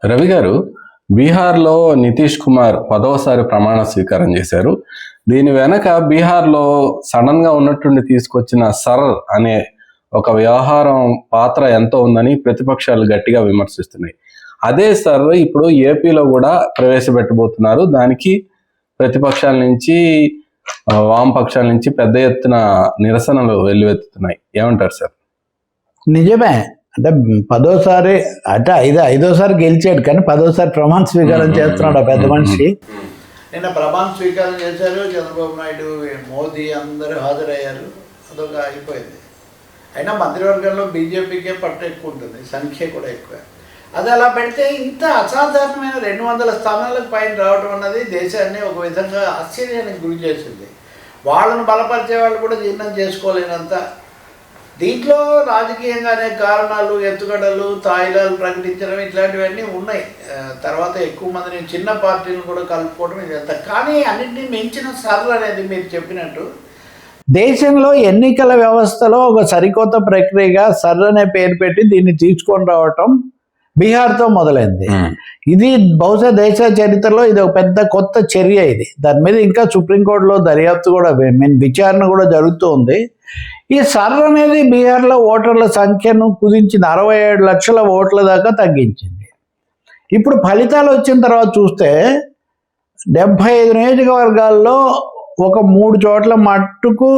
రవి గారు, బీహార్లో నితీష్ కుమార్ 10వసారి ప్రమాణ స్వీకారం చేశారు. దీని వెనక బీహార్లో సడన్గా ఉన్నట్టుండి తీసుకొచ్చిన సర్ అనే ఒక వ్యవహారం పాత్ర ఎంతో ఉందని ప్రతిపక్షాలు గట్టిగా విమర్శిస్తున్నాయి. అదే సర్ ఇప్పుడు ఏపీలో కూడా ప్రవేశపెట్టబోతున్నారు. దానికి ప్రతిపక్షాల నుంచి వామపక్షాల నుంచి పెద్ద ఎత్తున నిరసనలు వెల్లువెత్తుతున్నాయి. ఏమంటారు సార్? నిజమే. అంటే 10వసారి అంటే ఐదోసారి గెలిచాడు, కానీ 10వసారి ప్రమాణ స్వీకారం చేస్తున్నాడు ఆ పెద్ద మనిషి. నిన్న ప్రమాణ స్వీకారం చేశారు చంద్రబాబు నాయుడు, మోదీ అందరూ హాజరయ్యారు. అదొక అయిపోయింది. అయినా మంత్రివర్గంలో బీజేపీకే పట్టు ఎక్కువ ఉంటుంది, సంఖ్య కూడా ఎక్కువ. అది అలా పెడితే ఇంత అసాధారణమైన 200 స్థానాలకు పైన రావడం అన్నది దేశాన్ని ఒక విధంగా ఆశ్చర్యానికి గురి చేసింది. వాళ్ళను బలపరిచే వాళ్ళు కూడా జీర్ణం చేసుకోలేనంత. దీంట్లో రాజకీయంగా అనేక కారణాలు, ఎత్తుగడలు, తాయిలాలు ప్రకటించడం ఇట్లాంటివన్నీ ఉన్నాయి. తర్వాత ఎక్కువ మందిని చిన్న పార్టీలను కూడా కలుపుకోవడం ఇదంతా. కానీ అన్నింటినీ మించిన సర్లు అనేది మీరు చెప్పినట్టు దేశంలో ఎన్నికల వ్యవస్థలో ఒక సరికొత్త ప్రక్రియగా సర్ అనే పేరు పెట్టి దీన్ని తీసుకొని రావటం బీహార్తో మొదలైంది. ఇది బహుశా దేశ చరిత్రలో ఇది ఒక పెద్ద కొత్త చర్య. ఇది దాని మీద ఇంకా సుప్రీంకోర్టులో దర్యాప్తు కూడా విచారణ కూడా జరుగుతూ ఉంది. ఈ సర్ అనేది బీహార్లో ఓటర్ల సంఖ్యను కుదించింది, 67 లక్షల ఓట్ల దాకా తగ్గించింది. ఇప్పుడు ఫలితాలు వచ్చిన తర్వాత చూస్తే 75 నియోజకవర్గాల్లో ఒక 3 చోట్ల మట్టుకు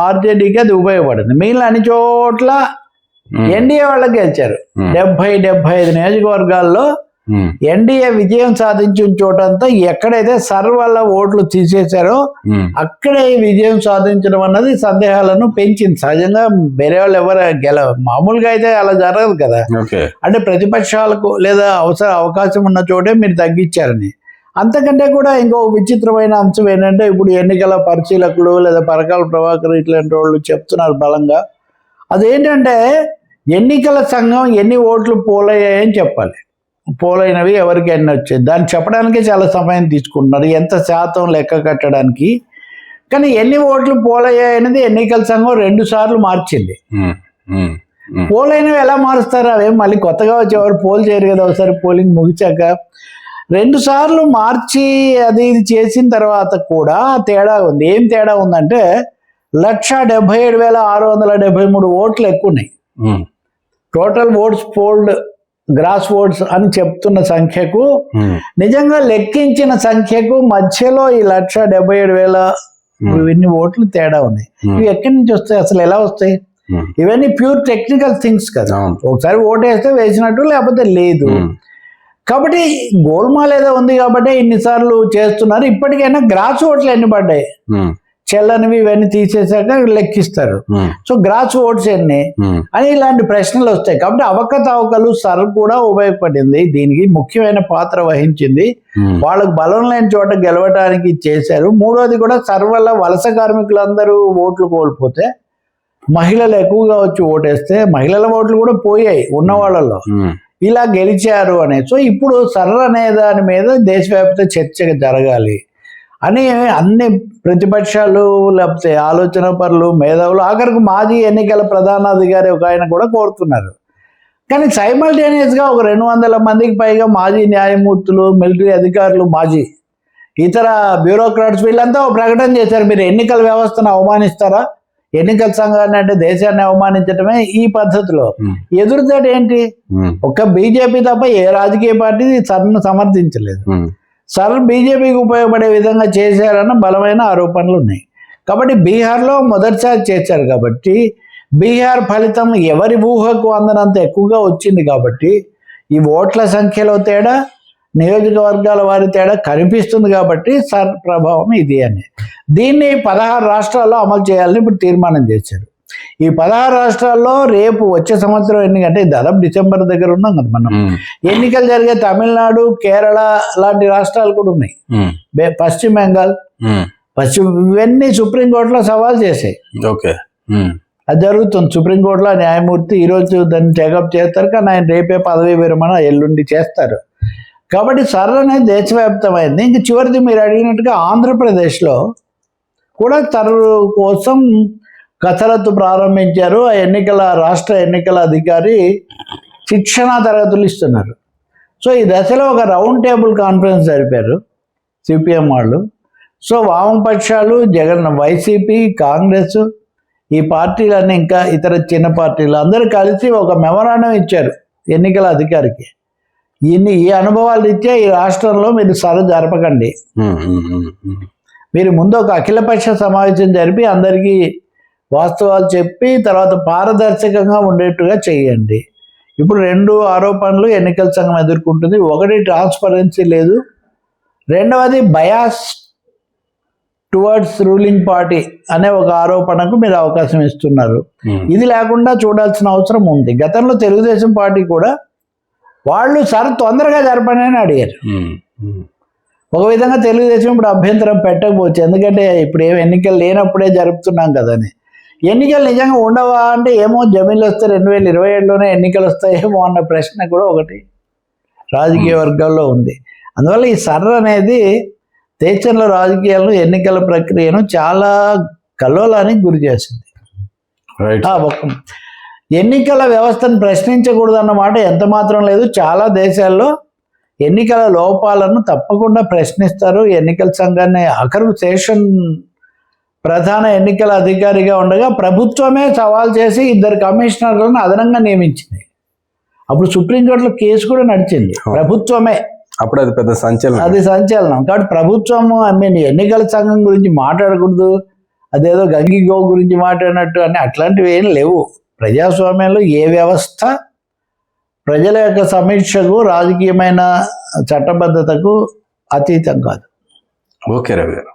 ఆర్జేడీకి అది ఉపయోగపడింది. మిగిలిన అన్ని చోట్ల ఎన్డీఏ వాళ్ళకి గెలిచారు. 75 నియోజకవర్గాల్లో ఎన్డీఏ విజయం సాధించిన చోటంతా ఎక్కడైతే సర్ వల్ల ఓట్లు తీసేశారో అక్కడే విజయం సాధించడం అన్నది సందేహాలను పెంచింది. సహజంగా వేరే వాళ్ళు ఎవరు మామూలుగా అయితే అలా జరగదు కదా. అంటే ప్రతిపక్షాలకు లేదా అవకాశం ఉన్న చోటే మీరు తగ్గించారని. అంతకంటే కూడా ఇంకో విచిత్రమైన అంశం ఏంటంటే, ఇప్పుడు ఎన్నికల పరిశీలకులు లేదా పరకాల ప్రభాకర్ ఇట్లాంటి వాళ్ళు చెప్తున్నారు బలంగా. అదేంటంటే ఎన్నికల సంఘం ఎన్ని ఓట్లు పోలయ్యాయని చెప్పాలి. పోలైనవి ఎవరికి ఎన్ని వచ్చాయి దాన్ని చెప్పడానికే చాలా సమయం తీసుకుంటున్నారు, ఎంత శాతం లెక్క కట్టడానికి. కానీ ఎన్ని ఓట్లు పోలయ్యాయనేది ఎన్నికల సంఘం 2 సార్లు మార్చింది. పోలైనవి ఎలా మారుస్తారు? అవేం మళ్ళీ కొత్తగా వచ్చేవారు పోల్ చేయరు కదా. ఒకసారి పోలింగ్ ముగిచాక 2 సార్లు మార్చి అది ఇది చేసిన తర్వాత కూడా తేడా ఉంది. ఏం తేడా ఉందంటే 1,77,673 ఓట్లు ఎక్కువ ఉన్నాయి. Total votes polled gross votes అని చెప్తున్న సంఖ్యకు నిజంగా లెక్కించిన సంఖ్యకు మధ్యలో ఈ 1,77,000 ఇన్ని ఓట్లు తేడా ఉన్నాయి. ఇవి ఎక్కడి నుంచి వస్తాయి, అసలు ఎలా వస్తాయి? ఇవన్నీ ప్యూర్ టెక్నికల్ థింగ్స్ కదా. ఒకసారి ఓటేస్తే వేసినట్టు, లేకపోతే లేదు. కాబట్టి గోల్మాల్ ఏదో ఉంది కాబట్టి ఇన్నిసార్లు చేస్తున్నారు. ఇప్పటికైనా గ్రాస్ ఓట్లు ఎన్ని పడ్డాయి, చెల్లనివి ఇవన్నీ తీసేసాక లెక్కిస్తారు. సో గ్రాస్ ఓట్స్ ఎన్ని అని ఇలాంటి ప్రశ్నలు వస్తాయి. కాబట్టి అవకతవకలు సర్ కూడా ఉపయోగపడింది, దీనికి ముఖ్యమైన పాత్ర వహించింది. వాళ్ళకు బలం లేని చోట గెలవడానికి చేశారు. మూడోది కూడా సర్ వల్ల వలస కార్మికులందరూ ఓట్లు కోల్పోతే మహిళలు ఎక్కువగా వచ్చి ఓటేస్తే మహిళల ఓట్లు కూడా పోయాయి ఉన్న వాళ్ళలో, ఇలా గెలిచారు అనే. సో ఇప్పుడు సర్ అనే దాని మీద దేశవ్యాప్త చర్చ జరగాలి అని అన్ని ప్రతిపక్షాలు, లేకపోతే ఆలోచన పరులు, మేధావులు, ఆఖరికి మాజీ ఎన్నికల ప్రధానాధికారి ఒక ఆయన కూడా కోరుతున్నారు. కానీ సైమల్టేనియస్గా ఒక 200 మందికి పైగా మాజీ న్యాయమూర్తులు, మిలిటరీ అధికారులు, మాజీ ఇతర బ్యూరోక్రాట్స్ వీళ్ళంతా ఒక ప్రకటన చేశారు. మీరు ఎన్నికల వ్యవస్థను అవమానిస్తారా? ఎన్నికల సంఘాన్ని అంటే దేశాన్ని అవమానించడమే ఈ పద్ధతిలో. ఎదురుదాడి ఏంటి? ఒక్క బీజేపీ తప్ప ఏ రాజకీయ పార్టీ సర్ను సమర్థించలేదు. సర్ బీజేపీకి ఉపయోగపడే విధంగా చేశారన్న బలమైన ఆరోపణలు ఉన్నాయి. కాబట్టి బీహార్లో మొదటిసారి చేశారు కాబట్టి బీహార్ ఫలితం ఎవరి ఊహకు అందనంత ఎక్కువగా వచ్చింది. కాబట్టి ఈ ఓట్ల సంఖ్యలో తేడా, నియోజకవర్గాల వారి తేడా కనిపిస్తుంది. కాబట్టి సర్ ప్రభావం ఇది అని దీన్ని 16 రాష్ట్రాల్లో అమలు చేయాలని ఇప్పుడు తీర్మానం చేశారు. ఈ 16 రాష్ట్రాల్లో రేపు వచ్చే సంవత్సరం ఎన్నికంటే దాదాపు డిసెంబర్ దగ్గర ఉన్నాం కదా మనం, ఎన్నికలు జరిగే తమిళనాడు, కేరళ లాంటి రాష్ట్రాలు కూడా ఉన్నాయి, పశ్చిమ బెంగాల్, ఇవన్నీ సుప్రీంకోర్టులో సవాల్ చేసాయి. అది జరుగుతుంది. సుప్రీంకోర్టులో న్యాయమూర్తి ఈరోజు దాన్ని టేకప్ చేస్తారు, కానీ ఆయన రేపే పదవీ విరమణ ఎల్లుండి చేస్తారు. కాబట్టి సర్ అనేది దేశవ్యాప్తమైంది. ఇంక చివరిది మీరు అడిగినట్టుగా ఆంధ్రప్రదేశ్లో కూడా సర్ కోసం కసరత్తు ప్రారంభించారు. ఆ రాష్ట్ర ఎన్నికల అధికారి శిక్షణా తరగతులు ఇస్తున్నారు. సో ఈ దశలో ఒక రౌండ్ టేబుల్ కాన్ఫరెన్స్ జరిపారు సిపిఎం వాళ్ళు. సో వామపక్షాలు, వైసీపీ, కాంగ్రెస్, ఈ పార్టీలన్నీ ఇంకా ఇతర చిన్న పార్టీలు అందరూ కలిసి ఒక మెమరాండం ఇచ్చారు ఎన్నికల అధికారికి. ఈ అనుభవాలు ఇచ్చే ఈ రాష్ట్రంలో మీరు జరపకండి, మీరు ముందు ఒక అఖిలపక్ష సమావేశం జరిపి అందరికీ వాస్తవాలు చెప్పి తర్వాత పారదర్శకంగా ఉండేట్టుగా చేయండి. ఇప్పుడు 2 ఆరోపణలు ఎన్నికల సంఘం ఎదుర్కొంటుంది. ఒకటి ట్రాన్స్పరెన్సీ లేదు, రెండవది బయాస్ టువర్డ్స్ రూలింగ్ పార్టీ అనే ఒక ఆరోపణకు మీరు అవకాశం ఇస్తున్నారు. ఇది లేకుండా చూడాల్సిన అవసరం ఉంది. గతంలో తెలుగుదేశం పార్టీ కూడా వాళ్ళు తొందరగా జరపని అని అడిగారు. ఒక విధంగా తెలుగుదేశం ఇప్పుడు అభ్యంతరం పెట్టకపోవచ్చు, ఎందుకంటే ఇప్పుడు ఏం ఎన్నికలు లేనప్పుడే జరుపుతున్నాం కదని. ఎన్నికలు నిజంగా ఉండవా అంటే ఏమో, జమీన్లు వస్తే 2027లోనే ఎన్నికలు వస్తాయేమో అన్న ప్రశ్న కూడా ఒకటి రాజకీయ వర్గాల్లో ఉంది. అందువల్ల ఈ అనేది దేశంలో రాజకీయాలను, ఎన్నికల ప్రక్రియను చాలా కల్లోలానికి గురి చేసింది. ఎన్నికల వ్యవస్థను ప్రశ్నించకూడదు అన్నమాట ఎంత మాత్రం లేదు. చాలా దేశాల్లో ఎన్నికల లోపాలను తప్పకుండా ప్రశ్నిస్తారు. ఎన్నికల సంఘాన్ని ఆఖరు శేషన్ ప్రధాన ఎన్నికల అధికారిగా ఉండగా ప్రభుత్వమే సవాల్ చేసి 2 కమిషనర్లను అదనంగా నియమించింది. అప్పుడు సుప్రీంకోర్టులో కేసు కూడా నడిచింది, ప్రభుత్వమే. అప్పుడు అది పెద్ద సంచలనం. అది సంచలనం. కాబట్టి ప్రభుత్వము ఎన్నికల సంఘం గురించి మాట్లాడకూడదు, అదేదో గంగిగో గురించి మాట్లాడినట్టు అని అట్లాంటివి ఏం లేవు. ప్రజాస్వామ్యంలో ఏ వ్యవస్థ ప్రజల యొక్క సమీక్షకు, రాజకీయమైన చట్టబద్ధతకు అతీతం కాదు. ఓకే రవి గారు.